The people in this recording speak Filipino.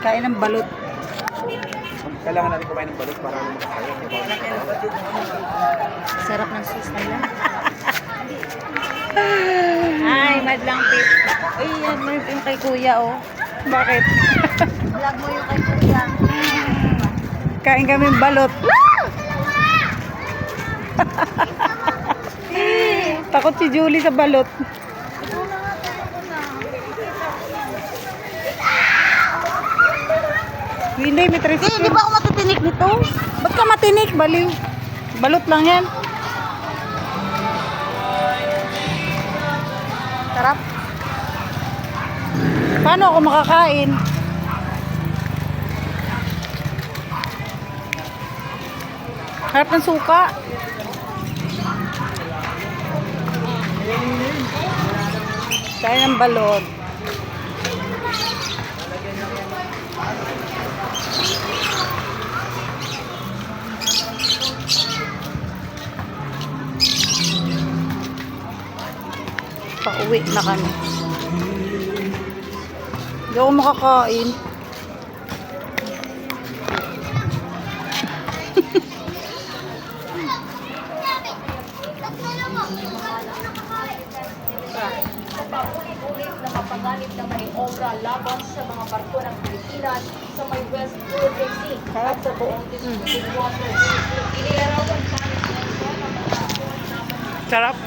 Kain ng balot. Kailangan natin kumain ng balot para makakaya. Sarap ng sauce nila. Ay, madlang tip. Ay, yan mo yung kay kuya, oh. Bakit? Vlog mo yung kay kuya. Kain kami ng balot. Takot si Julie sa balot. Hindi, may tres. Di ba ako matitinik nito? Ba't ka matinik? Baliw. Balot lang yan. Sarap. Paano ako makakain? Harap ng suka. Kain ng balot. Pauwi na kami. Hindi ako makakain. Paulit-ulit na mapanganib na maniobra laban sa mga barko ng Pilipinas sa may West Philippine Sea at sa buong Philippine waters. Inilarawan pa ng mga Sarap.